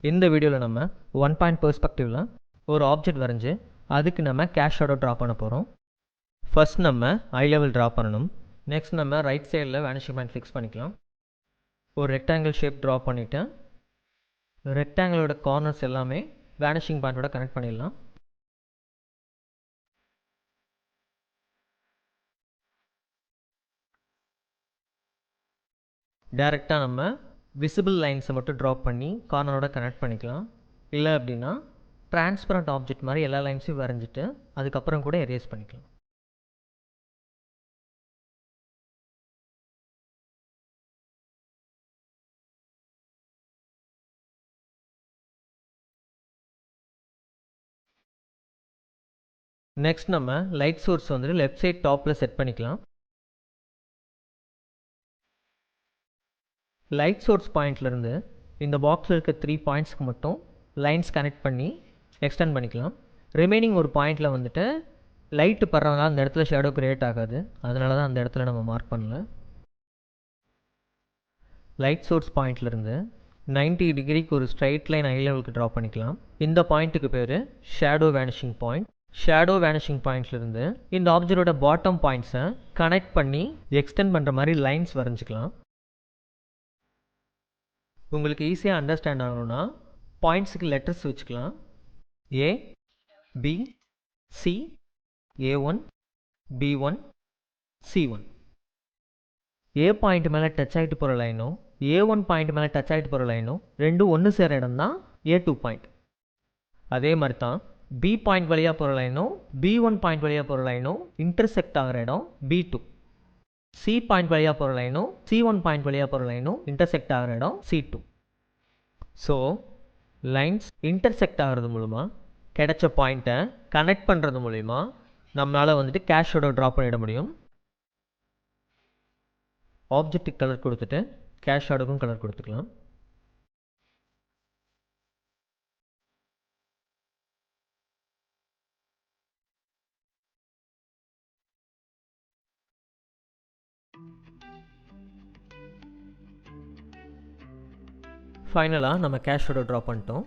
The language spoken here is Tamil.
இந்த வீடியோவில் நம்ம 1 பாயிண்ட் பெர்ஸ்பெக்டிவில் ஒரு ஆப்ஜெக்ட் வரைஞ்சி அதுக்கு நம்ம கேஷ் ஷேடோ ட்ரா பண்ண போகிறோம். ஃபர்ஸ்ட் நம்ம ஐ லெவல் ட்ரா பண்ணணும். நெக்ஸ்ட் நம்ம ரைட் சைடில் வேனிஷிங் பாயிண்ட் ஃபிக்ஸ் பண்ணிக்கலாம். ஒரு ரெக்டாங்கிள் ஷேப் ட்ரா பண்ணிவிட்டு ரெக்டாங்கிளோட கார்னர்ஸ் எல்லாமே வேனிஷிங் பாயிண்டோட கனெக்ட் பண்ணிடலாம். டைரெக்டாக நம்ம விசிபிள் லைன்ஸை மட்டும் ட்ரா பண்ணி கார்னரோட கனெக்ட் பண்ணிக்கலாம். இல்லை அப்படின்னா டிரான்ஸ்பரண்ட் ஆப்ஜெக்ட் மாதிரி எல்லா லைன்ஸையும் வரைஞ்சிட்டு அதுக்கப்புறம் கூட எரேஸ் பண்ணிக்கலாம். நெக்ஸ்ட் நம்ம லைட் சோர்ஸ் வந்துட்டு லெஃப்ட் சைட் டாப்பில் செட் பண்ணிக்கலாம். லைட் சோர்ஸ் பாயிண்ட்லேருந்து இந்த பாக்ஸில் இருக்க 3 பாயிண்ட்ஸ்க்கு மட்டும் லைன்ஸ் கனெக்ட் பண்ணி எக்ஸ்டெண்ட் பண்ணிக்கலாம். ரிமைனிங் ஒரு பாயிண்டில் வந்துட்டு லைட்டு படுறதுனால அந்த இடத்துல ஷேடோ கிரியேட் ஆகாது, அதனால தான் அந்த இடத்துல நம்ம மார்க் பண்ணல. லைட் சோர்ஸ் பாயிண்ட்லேருந்து 90 டிகிரிக்கு ஒரு ஸ்ட்ரைட் லைன் ஐ லெவலுக்கு ட்ரா பண்ணிக்கலாம். இந்த பாயிண்ட்டுக்கு பேர் shadow vanishing point. Shadow vanishing பாயிண்ட்லேருந்து இந்த ஆப்ஜெக்டோட பாட்டம் பாயிண்ட்ஸை கனெக்ட் பண்ணி எக்ஸ்டெண்ட் பண்ணுற மாதிரி லைன்ஸ் வரைஞ்சிக்கலாம். உங்களுக்கு ஈஸியாக அண்டர்ஸ்டாண்ட் ஆகணும்னா பாயிண்ட்ஸுக்கு லெட்டர்ஸ் வச்சுக்கலாம். A, B, C, A1, B1, C1. A point மேலே டச் ஆகிட்டு போகிற லைனும் A1 பாயிண்ட் மேலே டச் ஆகிட்டு போகிற லைனும் ரெண்டும் ஒன்று சேர இடம் தான் A2 பாயிண்ட். அதே மாதிரி தான் பி பாயிண்ட் வழியாக போகிற லைனும் B1 பாயிண்ட் வழியாக போகிற லைனும் இன்டர்செக்ட் ஆகிற இடம் B2. சி பாயிண்ட் வழியாக போகிற லைனும் C1 பாயிண்ட் வழியாக போகிற லைனும் இன்டர்செக்ட் ஆகிற இடம் C2. ஸோ லைன்ஸ் இன்டர்செக்ட் ஆகிறது மூலமாக கிடைச்ச பாயிண்ட்டை கனெக்ட் பண்ணுறது மூலிமா நம்மளால் வந்துட்டு கேஷ் ஷேடோ ட்ரா பண்ணிட முடியும். ஆப்ஜெக்ட்டுக்கு கலர் கொடுத்துட்டு கேஷ் ஷேடோக்கும் கலர் கொடுத்துக்கலாம். ஃபைனலாக நம்ம கேஷ் ஷேடோ ட்ரா பண்ணிட்டோம்.